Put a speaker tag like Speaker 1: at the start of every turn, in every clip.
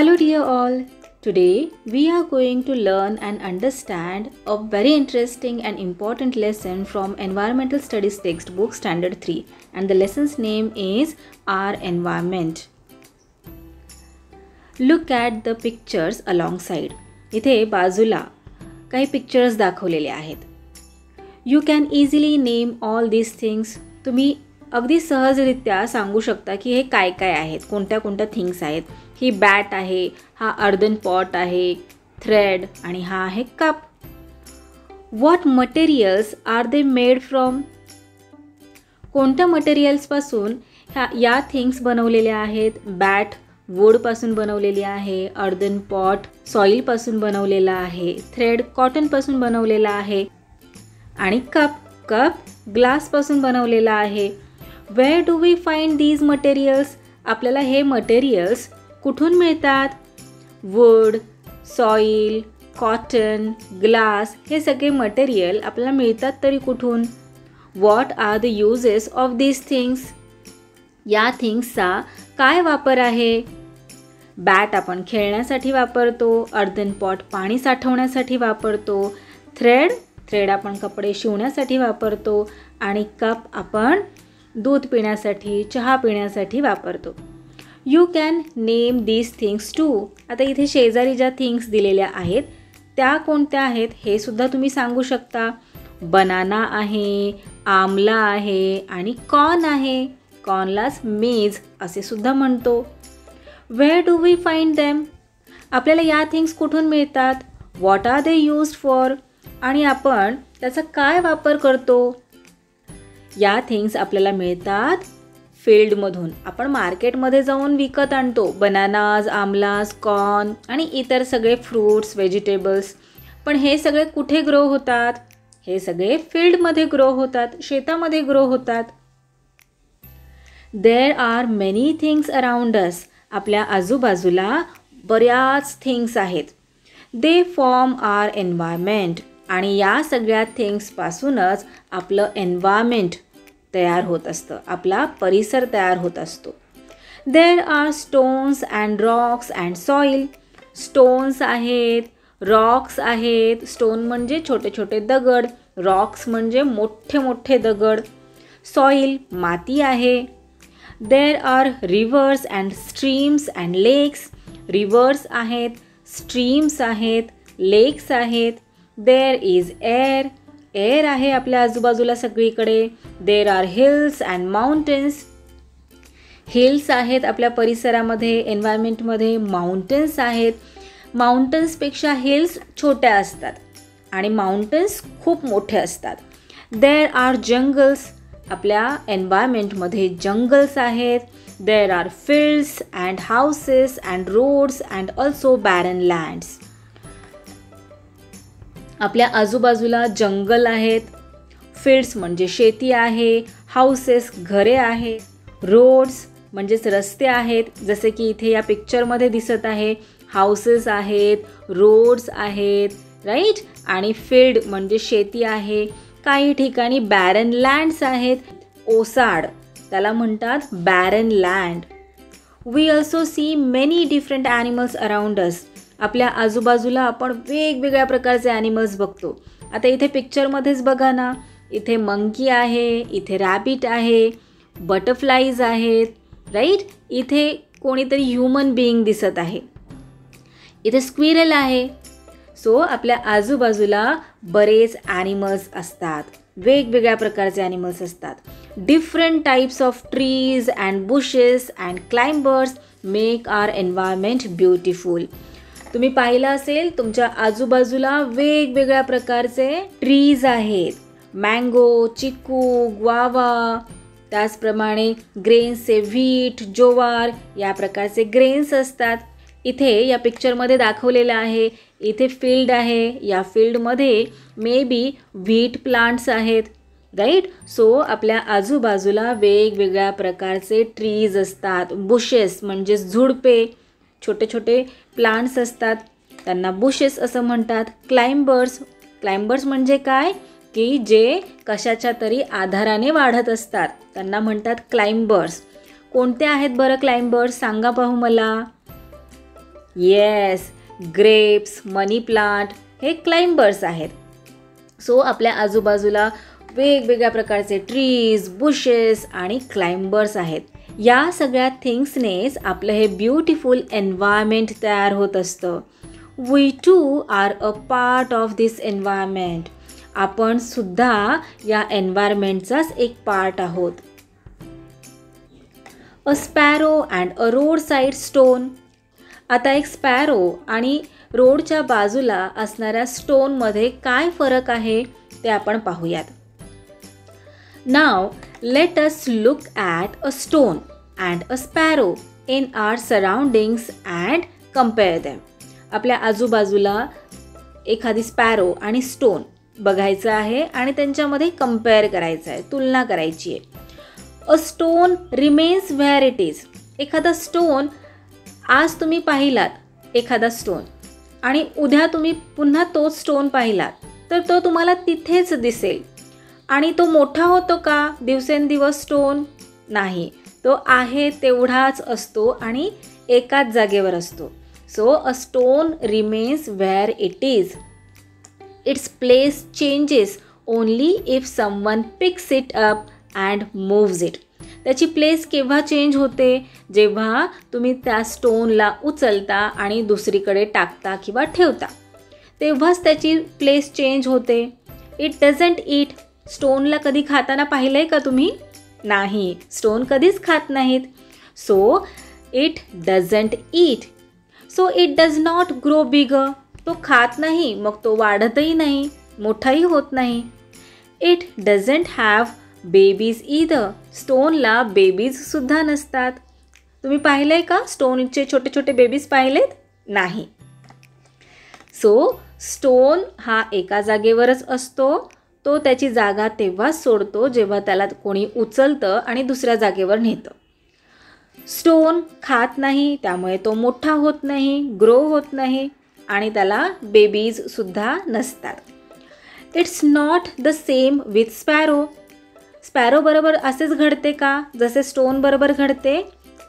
Speaker 1: Hello dear all. Today we are going to learn and understand a very interesting and important lesson from Environmental Studies textbook Standard 3, and the lesson's name is Our Environment. Look at the pictures alongside. इथे बाजूला काही pictures दाखवलेले आहेत. You can easily name all these things. तुम्ही अगदी सहजरित्या सांगू शकता की हे काय काय आहेत, कोणत्या कोणत्या थिंग्स आहेत. ही बॅट आहे, हा अर्दन पॉट आहे, थ्रेड आणि हा आहे cup. What materials are they made from? कोणत्या मटेरियल्सपासून या थिंग्स बनवलेल्या आहेत? बॅट वूडपासून बनवलेली आहे, अर्दन पॉट सॉईलपासून बनवलेला आहे, थ्रेड कॉटनपासून बनवलेला आहे आणि कप ग्लासपासून बनवलेला आहे. Where do we find these materials? आपल्याला हे मटेरियल्स कुठून मिळतात? वूड, सॉईल, कॉटन, ग्लास हे सगळे मटेरियल आपल्याला मिळतात तरी कुठून? What are the uses of these things? या थिंग्सचा काय वापर आहे? बॅट आपण खेळण्यासाठी वापरतो, अर्दन पॉट पाणी साठवण्यासाठी वापरतो, थ्रेड आपण कपडे शिवण्यासाठी वापरतो आणि कप आपण दूध पिण्यासाठी, चहा पिण्यासाठी वापरतो. You can name these things too. आता इथे शेजारी ज्या थिंग्स दिलेल्या आहेत त्या कोणत्या आहेत हे सुद्धा तुम्ही सांगू शकता. बनाना आहे, आमला आहे आणि कॉर्न आहे. कॉर्नलाच मेज असे सुद्धा म्हणतो. Where do we find them? आपल्याला या थिंग्स कुठून मिळतात? What are they used for? आणि आपण त्याचा काय वापर करतो? या थिंग्स आपल्याला मिळतात फील्डमधून. आपण मार्केटमध्ये जाऊन विकत आणतो बनानाज, आमलाज, कॉर्न आणि इतर सगळे फ्रूट्स, व्हेजिटेबल्स. पण हे सगळे कुठे ग्रो होतात? हे सगळे फील्डमध्ये ग्रो होतात, शेतामध्ये ग्रो होतात. There are many things around us. आपल्या आजूबाजूला बऱ्याच थिंग्स आहेत. They form our environment. आणि या सगळ्या थिंग्सपासूनच आपलं एन्व्हायरमेंट तयार होत असतं, आपला परिसर तयार होत असतो. There are stones and Roxx and soil. Stones आहेत, रॉक्स आहेत. स्टोन म्हणजे छोटे छोटे दगड, रॉक्स म्हणजे मोठे मोठे दगड. सॉईल माती आहे. There are reverse and streams and लेक्स. रिव्हर्स आहेत, स्ट्रीम्स आहेत, लेक्स आहेत. There is air. एअर आहे आपल्या आजूबाजूला सगळीकडे. There are hills and mountains. Hills आहेत आपल्या परिसरामध्ये, एन्व्हायरमेंटमध्ये. माउंटन्स आहेत. माउंटन्सपेक्षा हिल्स छोट्या असतात आणि माउंटन्स खूप मोठे असतात. There are jungles. आपल्या एन्व्हायरमेंटमध्ये जंगल्स आहेत. There are fields and houses and roads and also barren lands. आपल्या आजूबाजूला जंगल आहेत. फील्ड्स म्हणजे शेती आहे. हाऊसेस घरे आहेत. रोड्स म्हणजेच रस्ते आहेत, जसे की इथे या पिक्चरमध्ये दिसत आहे. हाऊसेस आहेत, रोड्स आहेत, राईट. आणि फील्ड म्हणजे शेती आहे. काही ठिकाणी बॅरन लँड्स आहेत. ओसाड त्याला म्हणतात barren land. We also see many different animals around us. आपल्या आजूबाजूला आपण वेगवेगळ्या प्रकारचे ॲनिमल्स बघतो. आता इथे पिक्चरमध्येच बघा ना, इथे मंकी आहे, इथे रॅबिट आहे, बटरफ्लाईज आहेत, राईट. इथे कोणीतरी ह्युमन बिईंग दिसत आहे. इथे स्क्विरल आहे. सो आपल्या आजूबाजूला बरेच ॲनिमल्स असतात, वेगवेगळ्या प्रकारचे ॲनिमल्स असतात. Different types of trees and bushes and climbers make our environment beautiful. तुम्ही पाहिलं असेल तुमच्या आजूबाजूला वेगवेगळ्या प्रकारचे ट्रीज आहेत. मँगो, चिकू, ग्वावा, त्याचप्रमाणे ग्रेन्सचे व्हीट, ज्वार या प्रकारचे ग्रेन्स असतात. इथे या पिक्चरमध्ये दाखवलेलं आहे. इथे फील्ड आहे. या फील्डमध्ये मे बी व्हीट प्लांट्स आहेत, राईट. सो आपल्या आजूबाजूला वेगवेगळ्या प्रकारचे ट्रीज असतात. बुशेस म्हणजे झुडपे, छोटे छोटे प्लांट्स असतात, त्यांना बुशेस असं म्हणतात. क्लाइंबर्स म्हणजे काय की जे कशाच्या तरी आधाराने वाढत असतात, त्यांना म्हणतात क्लाइंबर्स. कोणते आहेत बरं क्लाइंबर्स? सांगा पाहू मला. येस, ग्रेप्स, मनी प्लांट हे क्लाइंबर्स आहेत. सो आपल्या आजूबाजूला वेगवेगळ्या प्रकारचे ट्रीज, बुशेस आणि क्लाइंबर्स आहेत. या सगळ्या थिंग्सनेच आपलं हे ब्युटिफुल एन्व्हायरमेंट तयार होत असतं. We too are a part of this environment. आपण सुद्धा या एन्व्हायरमेंटचाच एक पार्ट आहोत. A sparrow and a roadside stone. आता एक स्पॅरो आणि रोडच्या बाजूला असणाऱ्या स्टोनमध्ये काय फरक आहे ते आपण पाहूयात. Now let us look at a stone and a sparrow in our surroundings and compare them. आपल्या आजूबाजूला एखादी स्पॅरो आणि स्टोन बघायचं आहे आणि त्यांच्यामध्ये कम्पेअर करायचं आहे, तुलना करायची आहे. अ stone remains where it is. एखादा स्टोन आज तुम्ही पाहिलात एखादा स्टोन आणि उद्या तुम्ही पुन्हा तोच स्टोन पाहिलात तर तो तुम्हाला तिथेच दिसेल. आणि तो मोठा होतो का दिवसेंदिवस स्टोन? नाही, तो आहे तेवढाच असतो आणि एकाच जागेवर असतो. So a stone remains where it is. Its place changes only if someone picks it up and moves it. त्याची प्लेस केव्हा चेंज होते? जेव्हा तुम्ही त्या स्टोनला उचलता आणि दुसरीकडे टाकता किंवा ठेवता, तेव्हाच त्याची प्लेस चेंज होते. इट डझंट ईट. स्टोनला कधी खाताना पाहिलं आहे का तुम्ही? नाही, स्टोन कधीच खात नाहीत. So it doesn't eat. So it does not grow bigger. तो खात नाही, मग तो वाढतही नाही, मोठाही होत नाही. It doesn't have babies either. स्टोनला बेबीजसुद्धा नसतात. तुम्ही पाहिलं आहे का स्टोनचे छोटे छोटे बेबीज पाहिलेत? नाही. सो स्टोन हा एका जागेवरच असतो. तो त्याची जागा तेव्हाच सोडतो जेव्हा त्याला कोणी उचलतं आणि दुसऱ्या जागेवर नेतं. स्टोन खात नाही, त्यामुळे तो मोठा होत नाही, ग्रो होत नाही आणि त्याला बेबीजसुद्धा नसतात. It's not the same with sparrow. Sparrow बरोबर असेच घडते का जसे स्टोन बरोबर घडते?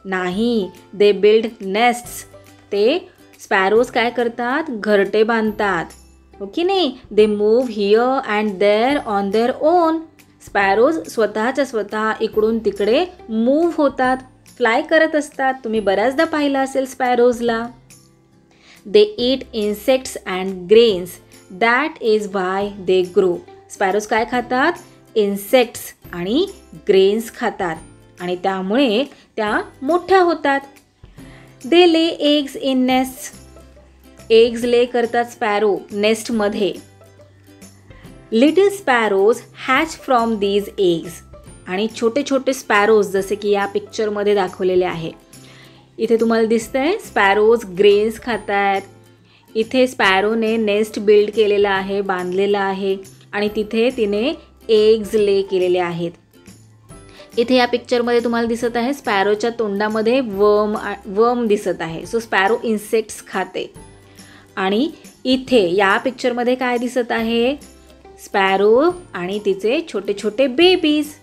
Speaker 1: नाही. They build nests. ते स्पॅरोज काय करतात? घरटे बांधतात. हो की नाही? They move here and there on their own. Sparrows स्वतःच्या स्वतः इकडून तिकडे मूव्ह होतात, फ्लाय करत असतात. तुम्ही बऱ्याचदा पाहिलं असेल स्पॅरोजला. They eat insects and grains. That is why they grow. Sparrows काय खातात? इन्सेक्ट्स आणि ग्रेन्स खातात आणि त्यामुळे त्या मोठ्या होतात. दे lay eggs in nest. Eggs lay करतात स्पॅरो नेस्टमध्ये. Little sparrows hatch from these eggs. आणि छोटे छोटे स्पॅरोज जसे की या पिक्चरमध्ये दाखवलेले आहे. इथे तुम्हाला दिसतंय स्पॅरोज ग्रेन्स खात आहेत. इथे स्पॅरोने नेस्ट बिल्ड केलेला आहे, बांधलेला आहे आणि तिथे तिने एग्ज ले केलेले आहेत. इथे या पिक्चरमध्ये तुम्हाला दिसत आहे स्पॅरोच्या तोंडामध्ये वर्म दिसत आहे. सो स्पॅरो इन्सेक्ट्स खाते. आणि इथे या पिक्चरमध्ये काय दिसत आहे? स्पॅरो आणि तिचे छोटे छोटे babies.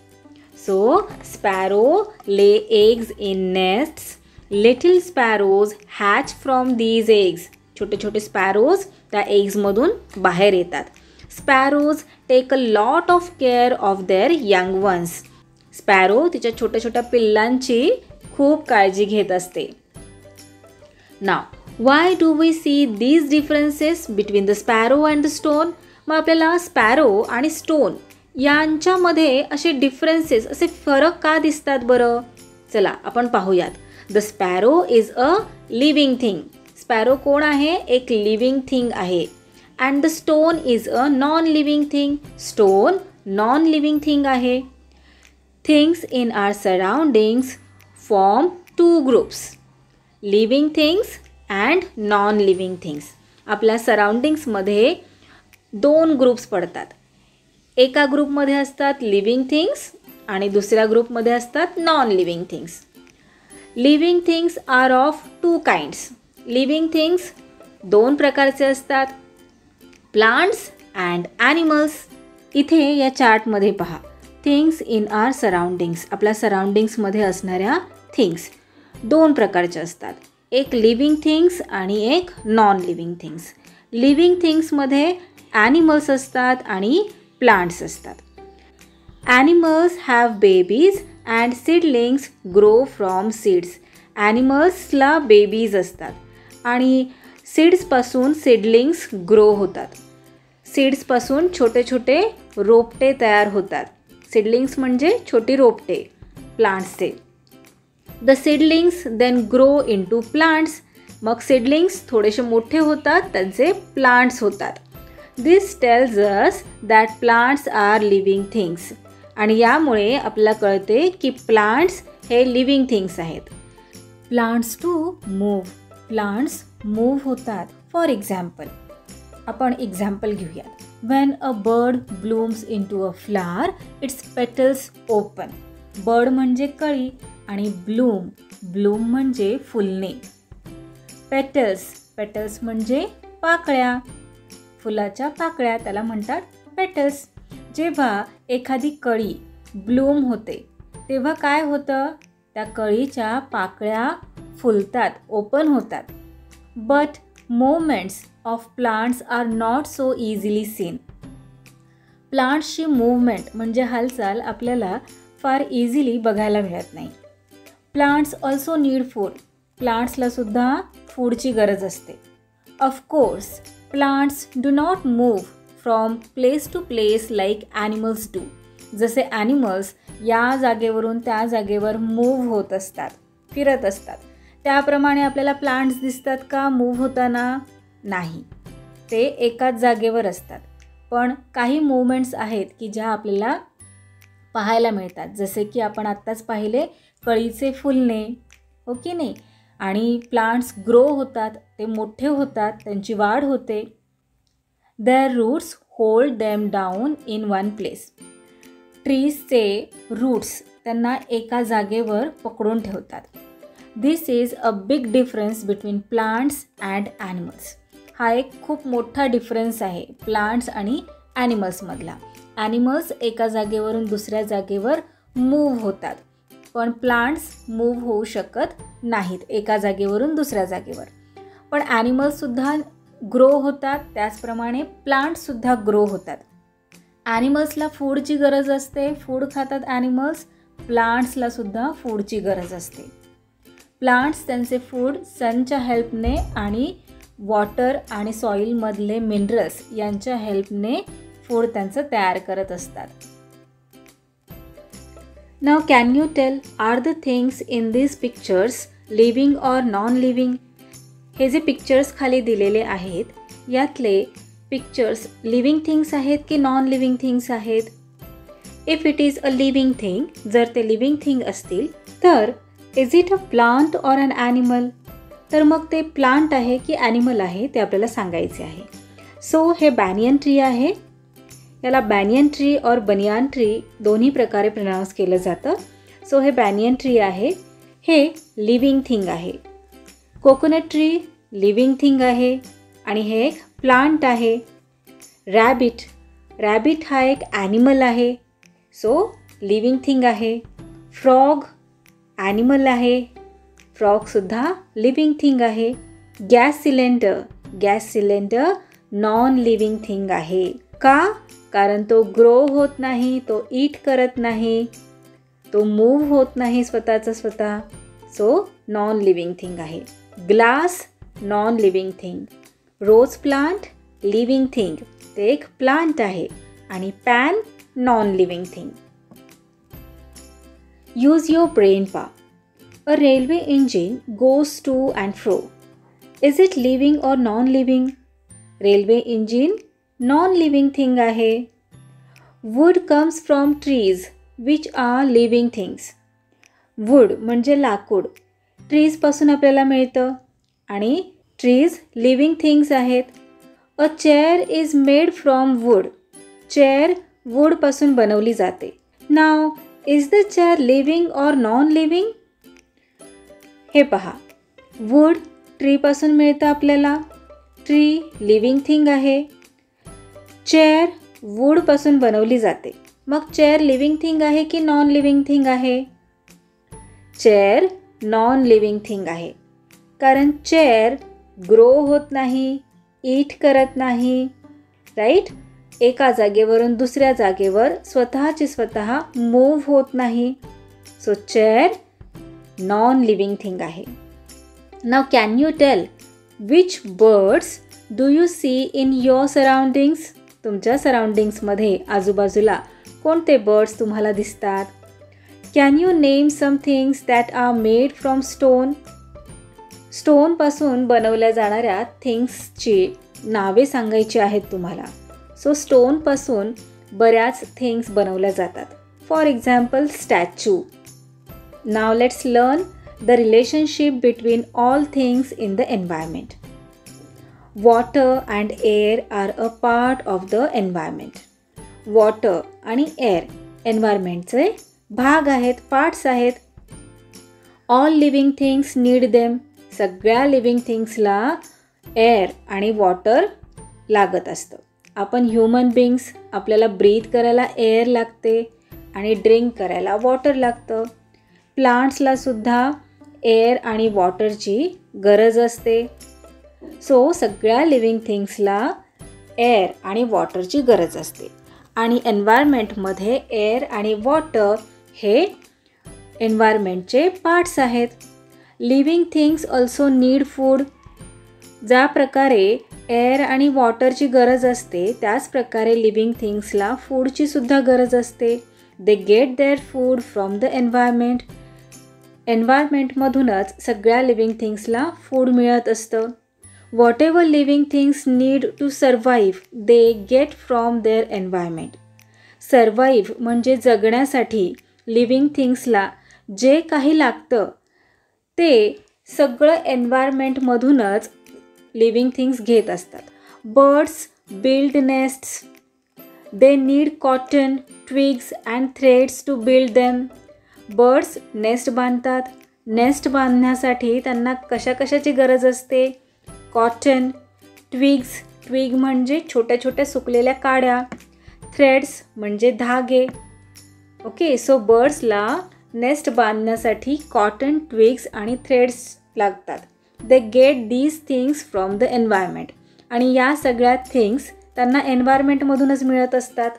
Speaker 1: So sparrow lay eggs in nests. Little sparrows hatch from these eggs. छोटे छोटे स्पॅरोज त्या एग्जमधून बाहेर येतात. Sparrows take a lot of care of their young ones. Sparrow तिच्या छोट्या छोट्या पिल्लांची खूप काळजी घेत असते. Now why do we see these differences between the sparrow and the stone. मग आपल्याला स्पॅरो आणि स्टोन यांच्यामध्ये असे डिफरन्सेस, असे फरक का दिसतात बरं? चला आपण पाहूयात. The sparrow is a living thing. Sparrow कोण आहे? एक लिव्हिंग थिंग आहे. And the stone is a non living thing. Stone non living thing आहे. Things in our surroundings form two groups. Living things and non living things. आपल्या सराउंडिंग्समध्ये दोन groups पडतात. एका ग्रुपमध्ये असतात लिव्हिंग थिंग्स आणि दुसऱ्या ग्रुपमध्ये असतात non living things. Living things are of two kinds. Living things दोन प्रकारचे असतात, प्लांट्स अँड ॲनिमल्स. इथे या चार्टमध्ये पहा, थिंग्स इन आवर सराउंडिंग्स. आपल्या सराउंडिंग्समध्ये असणाऱ्या थिंग्स दोन प्रकारच्या असतात. एक लिव्हिंग थिंग्स आणि एक नॉन लिव्हिंग थिंग्स. लिव्हिंग थिंग्समध्ये ॲनिमल्स असतात आणि प्लांट्स असतात. Animals have babies and seedlings grow from seeds. ॲनिमल्सला बेबीज असतात आणि सीड्सपासून सीडलिंग्स ग्रो होतात. सीड्सपासून छोटे छोटे रोपटे तयार होतात. सीडलिंग्स म्हणजे छोटी रोपटे प्लांट्सचे. The seedlings then grow into plants. मग सीडलिंग्स थोडेसे मोठे होतात, त्यांचे प्लांट्स होतात. This tells us that plants are living things. आणि यामुळे आपल्याला कळते की प्लांट्स हे लिव्हिंग थिंग्स आहेत. Plants too move. Plants move होतात. फॉर एक्झाम्पल, आपण एक्झाम्पल घेऊयात. When a bud blooms into a flower its petals open. Bud म्हणजे कळी आणि ब्लूम म्हणजे फुलणे. पेटल्स म्हणजे पाकळ्या, फुलाच्या पाकळ्या, त्याला म्हणतात पेटल्स. जेव्हा एखादी कळी ब्लूम होते तेव्हा काय होतं, त्या कळीच्या पाकळ्या फुलतात, ओपन होतात. But movements of plants are not so easily seen. प्लांट्सची मूवमेंट म्हणजे हालचाल आपल्याला फार इझिली बघायला मिळत नाही. Plants also need food. प्लांट्सला सुद्धा फूडची गरज असते. Of course plants do not move from place to place like animals do. जसे ॲनिमल्स या जागेवरून त्या जागेवर मूव्ह होत असतात, फिरत असतात, त्याप्रमाणे आपल्याला प्लांट्स दिसतात का मूव्ह होताना? नाही, ते एकाच जागेवर असतात. पण काही मूवमेंट्स आहेत की ज्या आपल्याला पाहायला मिळतात. जसे की आपण आत्ताच पाहिले कळीचे फुलणे, हो की नाही? आणि प्लांट्स ग्रो होतात, ते मोठे होतात, त्यांची वाढ होते. Their roots hold them down in one place. ट्रीजचे रूट्स त्यांना एका जागेवर पकडून ठेवतात. This is a big difference between plants and animals. हा एक खूप मोठा डिफरन्स आहे प्लांट्स आणि ॲनिमल्समधला. ॲनिमल्स एका जागेवरून दुसऱ्या जागेवर मूव्ह होतात, पण प्लांट्स मूव्ह होऊ शकत नाहीत एका जागेवरून दुसऱ्या जागेवर. पण ॲनिमल्ससुद्धा ग्रो होतात, त्याचप्रमाणे प्लांट्ससुद्धा ग्रो होतात. ॲनिमल्सला फूडची गरज असते, फूड खातात ॲनिमल्स. प्लांट्सला सुद्धा फूडची गरज असते. प्लांट्स त्यांचे फूड सनच्या हेल्पने आणि वॉटर आणि सॉईलमधले मिनरल्स यांच्या हेल्पने फूड त्यांचं तयार करत असतात. Now can you tell, are the things in these pictures living or non living? हे जे पिक्चर्स खाली दिलेले आहेत, यातले पिक्चर्स लिव्हिंग थिंग्स आहेत की नॉन लिव्हिंग थिंग्स आहेत? If it is a living thing, जर ते लिव्हिंग थिंग असतील तर is it a plant or an animal? तर मग ते प्लांट आहे की ॲनिमल आहे ते आपल्याला सांगायचे आहे. सो हे बॅनियन ट्री आहे. याला बॅनियन ट्री और बनियान ट्री दोन्ही प्रकारे प्रोनाऊन्स केलं जातं. सो हे बॅनियन ट्री आहे, हे लिव्हिंग थिंग आहे. कोकोनट ट्री लिव्हिंग थिंग आहे आणि हे एक प्लांट आहे. रॅबिट हा एक ॲनिमल आहे, सो लिव्हिंग थिंग आहे. फ्रॉग ॲनिमल आहे, फ्रॉगसुद्धा लिव्हिंग थिंग आहे. Gas cylinder non living thing आहे. का? कारण तो ग्रो होत नाही, तो ईट करत नाही, तो मूव्ह होत नाही स्वतः. सो नॉन लिव्हिंग थिंग आहे. Glass non living thing. Rose plant living thing, ते एक प्लांट आहे. आणि pan non living thing. Use your brain पा. A railway engine goes to and fro. Is it living or non-living? Railway engine non-living thing आहे. Wood comes from trees which are living things. Wood म्हणजे लाकूड ट्रीजपासून आपल्याला मिळतं आणि trees living things आहेत. A chair is made from wood. Chair वूडपासून बनवली जाते. Now is the chair living or non living? हे पहा, वूड ट्रीपासून मिळतं आपल्याला. ट्री लिव्हिंग थिंग आहे. चेअर वूडपासून बनवली जाते. मग चेअर लिव्हिंग थिंग आहे की नॉन लिव्हिंग थिंग आहे? चेअर नॉन लिव्हिंग थिंग आहे. कारण चेअर ग्रो होत नाही, ईट करत नाही, राईट. एका जागेवरून दुसऱ्या जागेवर स्वतः मूव्ह होत नाही. So chair non living thing आहे. Now can you tell which birds do you see in your surroundings? तुमच्या सराउंडिंग्समध्ये आजूबाजूला कोणते बर्ड्स तुम्हाला दिसतात? Can you name some things that are made from stone? स्टोनपासून बनवल्या जाणाऱ्या थिंग्सची नावे सांगायची आहेत तुम्हाला. सो स्टोनपासून बऱ्याच थिंग्स बनवल्या जातात. For example statue. Now let's learn the relationship between all things in the environment. Water and air R a part of the environment. Water आणि एअर एन्व्हायरमेंटचे भाग आहेत, पार्ट्स आहेत. All living things need them. सगळ्या living थिंग्सला air आणि water लागत असतं. आपण human बिंग्स, आपल्याला ब्रीथ करायला एअर लागते आणि ड्रिंक करायला वॉटर लागतं. प्लांट्सलासुद्धा एअर आणि वॉटरची गरज असते. सो सगळ्या लिव्हिंग थिंग्सला एअर आणि वॉटरची गरज असते. आणि एन्व्हायरमेंटमध्ये एअर आणि वॉटर हे एन्व्हायरमेंटचे पार्ट्स आहेत. Living things also need food. ज्या प्रकारे एअर आणि वॉटरची गरज असते त्याच प्रकारे लिव्हिंग थिंग्सला फूडची सुद्धा गरज असते. They get their food from the environment. एन्व्हायरमेंटमधूनच सगळ्या लिव्हिंग थिंग्सला फूड मिळत असतं. Whatever living things need to survive they get from their environment. Survive म्हणजे जगण्यासाठी लिव्हिंग थिंग्सला जे काही लागतं ते सगळं एन्व्हायरमेंटमधूनच लिव्हिंग थिंग्स घेत असतात. Birds build nests. They need cotton, twigs and threads to build them. Birds nest बांधतात. नेस्ट बांधण्यासाठी त्यांना कशाची गरज असते? कॉटन, ट्विग्स, ट्विग म्हणजे छोट्या छोट्या सुकलेल्या काड्या, थ्रेड्स म्हणजे धागे. ओके, सो बर्ड्सला नेस्ट बांधण्यासाठी कॉटन, ट्विग्स आणि थ्रेड्स लागतात. They get these things from the environment. आणि या सगळ्या थिंग्स त्यांना एन्व्हायरमेंटमधूनच मिळत असतात.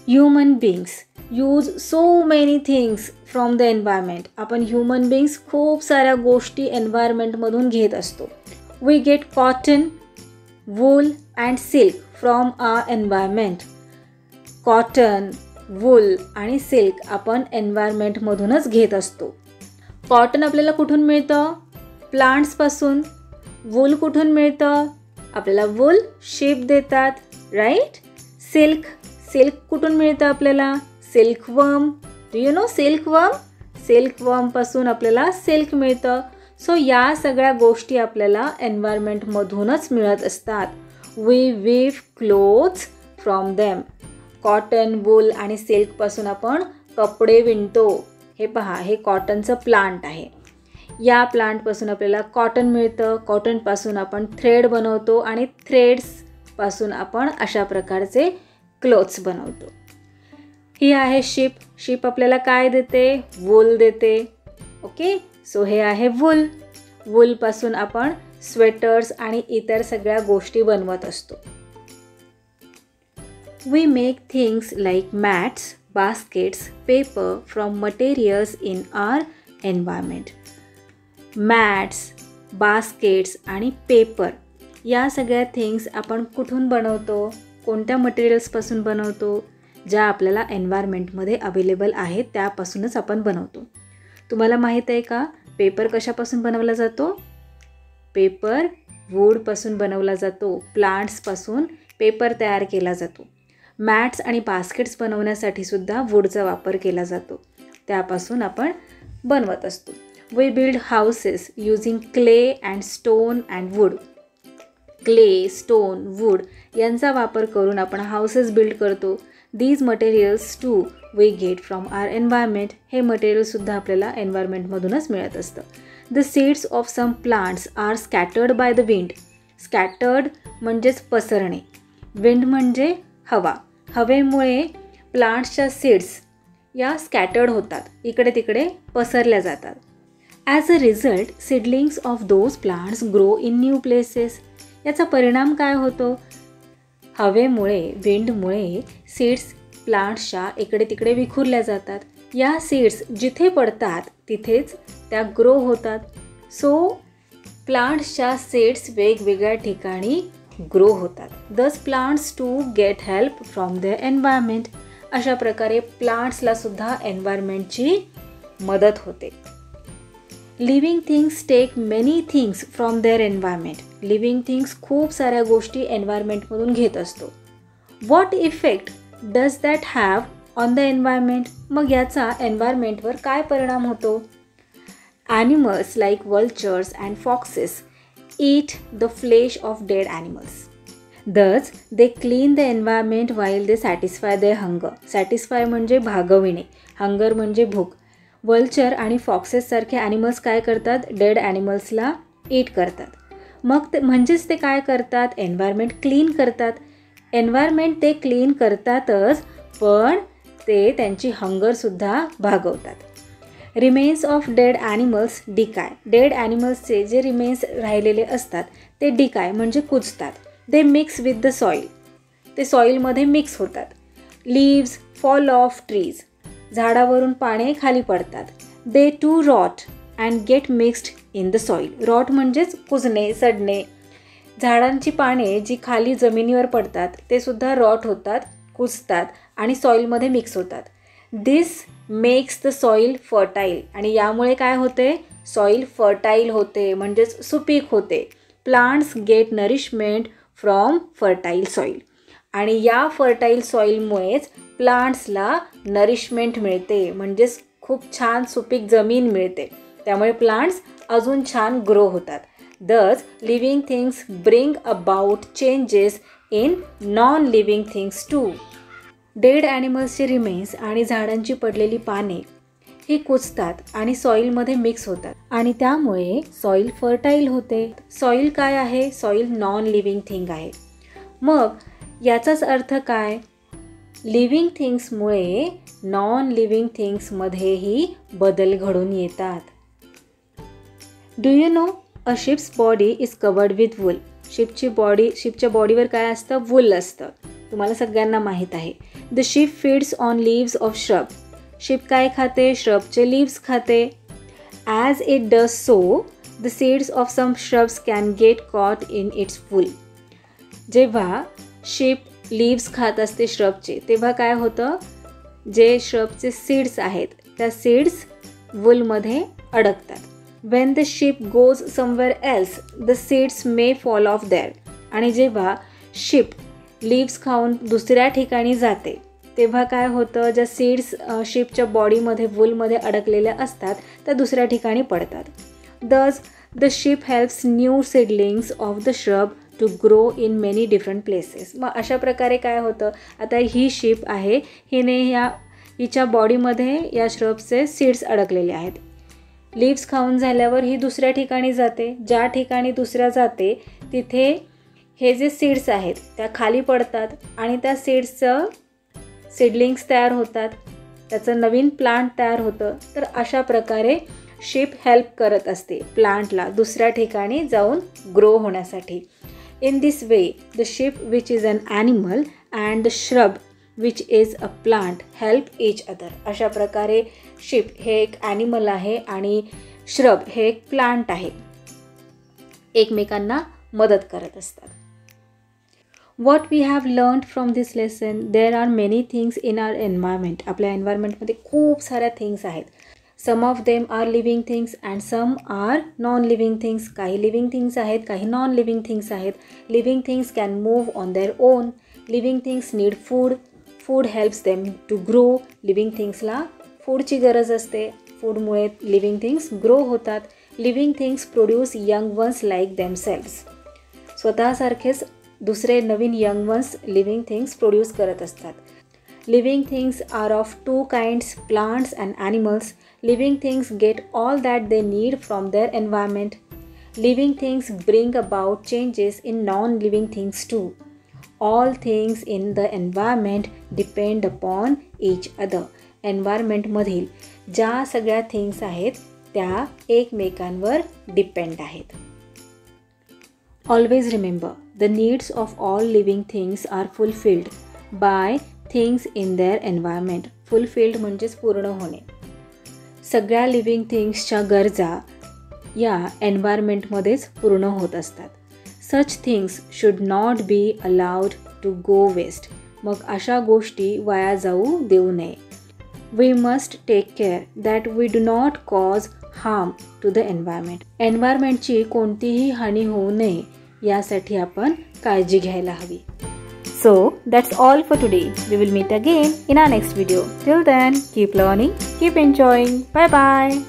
Speaker 1: Human beings use so many things from the environment. आपण ह्युमन बिंग्स खूप साऱ्या गोष्टी एन्व्हायरमेंटमधून घेत असतो. We get cotton, wool and silk from our environment. Cotton, wool आणि सिल्क आपण एन्व्हायरमेंटमधूनच घेत असतो. कॉटन आपल्याला कुठून मिळतं? प्लांट्सपासून. वूल कुठून मिळतं? आपल्याला वूल शीप देतात, राईट. सिल्क, सिल्क कुठून मिळतं आपल्याला? Silkworm. Do you know silkworm? सिल्कवर्मपासून आपल्याला सिल्क मिळतं. सो या सगळ्या गोष्टी आपल्याला एन्व्हायरमेंटमधूनच मिळत असतात. We weave clothes from them. Cotton, wool आणि सिल्कपासून आपण कपडे विणतो. हे पहा, हे कॉटनचं प्लांट आहे. या प्लांटपासून आपल्याला कॉटन मिळतं. कॉटनपासून आपण थ्रेड बनवतो आणि थ्रेड्सपासून आपण अशा प्रकारचे क्लोथ्स बनवतो. ही आहे शिप. शिप आपल्याला काय देते? वूल देते. ओके, सो हे आहे वूल. वूलपासून आपण स्वेटर्स आणि इतर सगळ्या गोष्टी बनवत असतो. We make things like mats, baskets, paper from materials in our environment. Mats, baskets आणि पेपर या सगळ्या थिंग्स आपण कुठून बनवतो? कोणत्या मटेरियल्सपासून बनवतो? ज्या आपल्याला एन्व्हायरमेंटमध्ये अवेलेबल आहेत त्यापासूनच आपण बनवतो. तुम्हाला माहीत आहे का पेपर कशापासून बनवला जातो? पेपर वूडपासून बनवला जातो. प्लांट्सपासून पेपर तयार केला जातो. मॅट्स आणि बास्केट्स बनवण्यासाठी सुद्धा वूडचा वापर केला जातो. त्यापासून आपण बनवत असतो. We build houses using clay and stone and wood. Clay, stone, wood यांचा वापर करून आपण हाऊसेस बिल्ड करतो. These materials too we get from our environment. हे मटेरियलसुद्धा आपल्याला एन्व्हायरमेंटमधूनच मिळत असतं. The seeds of some plants are scattered by the wind. Scattered म्हणजेच पसरणे. विंड म्हणजे हवा. हवेमुळे प्लांट्सच्या सीड्स या स्कॅटर्ड होतात, इकडे तिकडे पसरल्या जातात. As a result seedlings of those plants grow in new places. याचा परिणाम काय होतो? हवेमुळे, विंडमुळे सीड्स प्लांट्सच्या इकडे तिकडे विखुरल्या जातात. या सीड्स जिथे पडतात तिथेच त्या ग्रो होतात. सो प्लांट्सच्या सीड्स वेगवेगळ्या ठिकाणी ग्रो होतात. Thus plants too get help from the environment. अशा प्रकारे प्लांट्सला सुद्धा एन्व्हायरमेंटची मदत होते. Living things take many things from their environment. Living things खूप साऱ्या गोष्टी एन्व्हायरमेंटमधून घेत असतो. What effect does that have on the environment. मग याचा एन्व्हायरमेंटवर काय परिणाम होतो? Animals like vultures and foxes eat the flesh of dead animals. Thus, they clean the environment while they satisfy their hunger. Satisfy म्हणजे भागविणे, hunger म्हणजे भूक. Vulture आणि फॉक्सेस सारखे ॲनिमल्स काय करतात? डेड ॲनिमल्सला ईट करतात. मग ते म्हणजेच ते काय करतात? एन्व्हायरमेंट क्लीन करतात. एन्व्हायरमेंट ते क्लीन करतातच, पण ते त्यांची हंगरसुद्धा भागवतात. Remains of dead animals decay. Dead ॲनिमल्सचे जे रिमेन्स राहिलेले असतात ते डिकाय म्हणजे कुजतात. They mix with the soil. ते सॉईलमध्ये मिक्स होतात. Leaves fall off trees. झाडावरून पाने खाली पडतात. They too rot and get mixed in the soil. Rot म्हणजेच कुजणे, सडणे. झाडांची पाने जी खाली जमिनीवर पडतात ते सुद्धा रॉट होतात, कुजतात आणि सॉईलमध्ये मिक्स होतात. दिस मेक्स द सॉईल फर्टाईल. आणि यामुळे काय होते? सॉईल फर्टाईल होते, म्हणजेच सुपीक होते. Plants get nourishment from fertile soil. आणि या फर्टाईल सॉईलमुळेच प्लांट्सला नरिशमेंट मिळते, म्हणजेच खूप छान सुपीक जमीन मिळते. त्यामुळे प्लांट्स अजून छान ग्रो होतात. Thus living things bring about changes in non living things too. Dead ॲनिमल्सचे रिमेन्स आणि झाडांची पडलेली पाने ही कुजतात आणि सॉईलमध्ये मिक्स होतात आणि त्यामुळे सॉईल फर्टाईल होते. सॉईल काय आहे? सॉईल नॉन लिव्हिंग थिंग आहे. मग याचाच अर्थ काय? लिव्हिंग थिंग्समुळे नॉन लिव्हिंग थिंग्समध्येही बदल घडून येतात. Do you know a sheep's body is covered with wool. शिपच्या बॉडीवर काय असतं? वूल असतं. तुम्हाला सगळ्यांना माहीत आहे. The sheep feeds on leaves of shrub. Sheep काय खाते? श्रबचे लीव्स खाते. As it does so the seeds of some shrubs can get caught in its wool. जेव्हा शिप लीव्स खात असते श्रबचे, तेव्हा काय होतं? जे श्रबचे सीड्स आहेत त्या सीड्स वूलमध्ये अडकतात. Wien the ship goes somewhere else the seeds may fall of their. आणि जेव्हा शिप लीव्स खाऊन दुसऱ्या ठिकाणी जाते तेव्हा काय होतं? ज्या सीड्स शिपच्या बॉडीमध्ये वूलमध्ये अडकलेल्या असतात त्या दुसऱ्या ठिकाणी पडतात. Thus the sheep helps new seedlings of the shrub to grow in many different places. मग अशा प्रकारे काय होतं? आता ही शिप आहे, हिच्या बॉडीमध्ये या श्रबचे सीड्स अडकलेले आहेत. लीव्स खाऊन झाल्यावर ही दुसऱ्या ठिकाणी जाते. ज्या ठिकाणी दुसऱ्या जाते तिथे हे जे सीड्स आहेत त्या खाली पडतात आणि त्या सीड्सचं सीडलिंग्स तयार होतात, त्याचं नवीन प्लांट तयार होतं. तर अशा प्रकारे शिप हेल्प करत असते प्लांटला दुसऱ्या ठिकाणी जाऊन ग्रो होण्यासाठी. In this way the sheep which is an animal and the shrub which is a plant help each other. अशा प्रकारे शिप हे एक ॲनिमल आहे आणि श्रब हे एक प्लांट आहे, एकमेकांना मदत करत असतात. What we have learned from this lesson, there are many things in our environment. आपल्या एन्व्हायरमेंटमध्ये खूप साऱ्या थिंग्स आहेत. Some of them are living things and some are non living things. काही लिव्हिंग थिंग्स आहेत, काही नॉन लिव्हिंग थिंग्स आहेत. Living things can move on their own. Living things need food. Food helps them to grow. Living थिंग्सला फूडची गरज असते. फूडमुळे living things grow होतात. Living things produce young ones like themselves. स्वतःसारखेच दुसरे नवीन young ones living things produce करत असतात. Living things are of two kinds, plants and animals. Living things get all that they need from their environment. Living things bring about changes in non living things too. All things in the environment depend upon each other. एन्व्हायरमेंटमधील ज्या सगळ्या things आहेत त्या एकमेकांवर depend आहेत. Always remember, the needs of all living things are fulfilled by things in their environment. Fulfilled म्हणजेच पूर्ण होणे. सगळ्या लिव्हिंग थिंग्सच्या गरजा या एन्व्हायरमेंटमध्येच पूर्ण होत असतात. Such things should not be allowed to go waste. मग अशा गोष्टी वाया जाऊ देऊ नये. We must take care that we do not cause harm to the environment. एन्व्हायरमेंटची कोणतीही हानी होऊ नये यासाठी आपण काळजी घ्यायला हवी. So that's all for today. We will meet again in our next video. Till then, keep learning, keep enjoying. Bye bye.